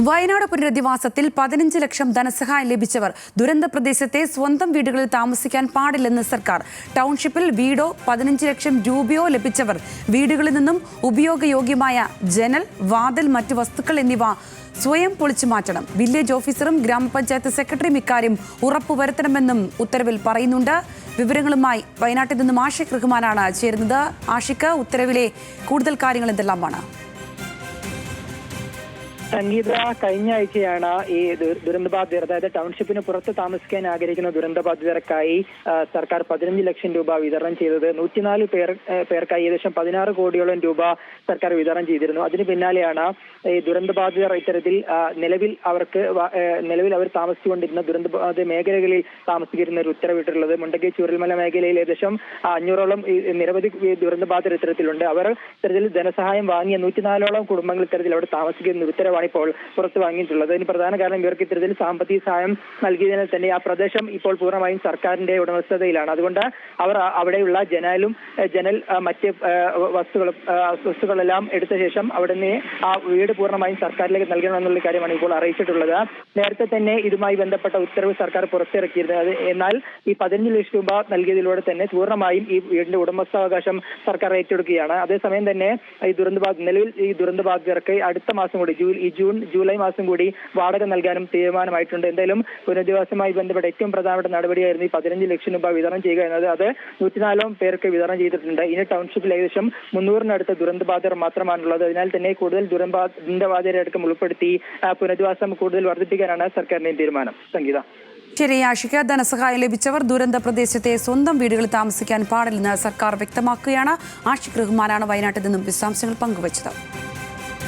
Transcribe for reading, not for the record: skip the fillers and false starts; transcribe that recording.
വയനാട് പുനരധിവാസത്തിൽ 15 ലക്ഷം ധനസഹായം ലഭിച്ചവർ ദുരന്ത പ്രദേശത്തെ സ്വന്തം വീടുകളിൽ താമസിക്കാൻ പാടില്ലെന്ന് സർക്കാർ. ടൗൺഷിപ്പിൽ വീടോ 15 ലക്ഷം രൂപയോ ലഭിച്ചവർ വീടുകളിൽ നിന്നും ഉപയോഗയോഗ്യമായ ജനൽ, വാതിൽ, മറ്റു വസ്തുക്കൾ എന്നിവ സ്വയം പൊളിച്ചു മാറ്റണം. വില്ലേജ് ഓഫീസറും ഗ്രാമപഞ്ചായത്ത് സെക്രട്ടറിയും ഇക്കാര്യം ഉറപ്പുവരുത്തണമെന്നും ഉത്തരവിൽ പറയുന്നുണ്ട്. വിവരങ്ങളുമായി വയനാട്ടിൽ നിന്നും ആഷിഖ് റഹ്മാനാണ് ചേരുന്നത്. ആഷിഖ്, ഉത്തരവിലെ കൂടുതൽ കാര്യങ്ങൾ എന്തെല്ലാമാണ്? സംഗീത, കഴിഞ്ഞ ആഴ്ചയാണ് ഈ ദുരന്തബാധിതർ, അതായത് ടൗൺഷിപ്പിന് പുറത്ത് താമസിക്കാൻ ആഗ്രഹിക്കുന്ന ദുരന്തബാധിതർക്കായി സർക്കാർ 15 ലക്ഷം രൂപ വിതരണം ചെയ്തത്. 104 പേർക്കായി ഏകദേശം 16 കോടിയോളം രൂപ സർക്കാർ വിതരണം ചെയ്തിരുന്നു. അതിന് പിന്നാലെയാണ് ഈ ദുരന്തബാധിതർ ഇത്തരത്തിൽ നിലവിൽ അവർ താമസിച്ചുകൊണ്ടിരുന്ന ദുരന്തബാധിത മേഖലകളിൽ താമസിക്കുന്ന ഒരു ഉത്തരവിട്ടുള്ളത്. മുണ്ടകൈ ചൂരൽമല മേഖലയിൽ ഏകദേശം 500ഓളം നിരവധി ദുരന്തബാധിതർ ഇത്തരത്തിലുണ്ട്. അവർ ഇത്തരത്തിൽ ധനസഹായം വാങ്ങിയ 104ഓളം കുടുംബങ്ങൾ ഇത്തരത്തിൽ അവിടെ താമസിക്കുന്ന ഉത്തരവാണ് ഇപ്പോൾ പുറത്തു വാങ്ങിയിട്ടുള്ളത്. ഇതിന് പ്രധാന കാരണം ഇവർക്ക് ഇത്തരത്തിൽ സാമ്പത്തിക സഹായം നൽകിയതിനാൽ തന്നെ ആ പ്രദേശം ഇപ്പോൾ പൂർണ്ണമായും സർക്കാരിന്റെ ഉടമസ്ഥതയിലാണ്. അതുകൊണ്ട് അവർ അവിടെയുള്ള ജനൽ മറ്റ് വസ്തുക്കളെല്ലാം എടുത്ത ശേഷം അവിടെ നിന്ന് ആ വീട് പൂർണ്ണമായും സർക്കാരിലേക്ക് നൽകണമെന്നുള്ള കാര്യമാണ് ഇപ്പോൾ അറിയിച്ചിട്ടുള്ളത്. നേരത്തെ തന്നെ ഇതുമായി ബന്ധപ്പെട്ട ഉത്തരവ് സർക്കാർ പുറത്തിറക്കിയിരുന്നത്. എന്നാൽ ഈ 15 ലക്ഷം രൂപ നൽകിയതിലൂടെ തന്നെ പൂർണ്ണമായും ഈ വീടിന്റെ ഉടമസ്ഥാവകാശം സർക്കാർ ഏറ്റെടുക്കുകയാണ്. അതേസമയം തന്നെ നിലവിൽ ഈ ദുരന്തബാധിതർക്ക് അടുത്ത മാസം കൂടി ജൂലൈ മാസം കൂടി വാടക നൽകാനും തീരുമാനമായിട്ടുണ്ട്. എന്തായാലും പുനരധിവാസവുമായി ബന്ധപ്പെട്ട ഏറ്റവും പ്രധാനപ്പെട്ട നടപടിയായിരുന്നു ഈ 15 ലക്ഷം രൂപ വിതരണം ചെയ്യുക എന്നത്. അത് 104 പേർക്ക് വിതരണം ചെയ്തിട്ടുണ്ട്. ഇനി ടൗൺഷിപ്പിൽ ഏകദേശം 300-നടുത്ത് ദുരന്തബാധിതർ മാത്രമാണുള്ളത്. അതിനാൽ തന്നെ കൂടുതൽ ദുരന്തബാധിതരെ അടക്കം ഉൾപ്പെടുത്തി പുനരധിവാസം കൂടുതൽ വർദ്ധിപ്പിക്കാനാണ് സർക്കാരിന്റെ തീരുമാനം. സംഗീത. ശരി ആഷിഖ്, ധനസഹായം ലഭിച്ചവർ ദുരന്ത പ്രദേശത്തെ സ്വന്തം വീടുകളിൽ താമസിക്കാൻ പാടില്ലെന്ന് സർക്കാർ വ്യക്തമാക്കുകയാണ്. ആഷിഖ് റഹ്മാനാണ് വയനാട്ടിൽ നിന്നും വിശദാംശങ്ങൾ പങ്കുവച്ചത്.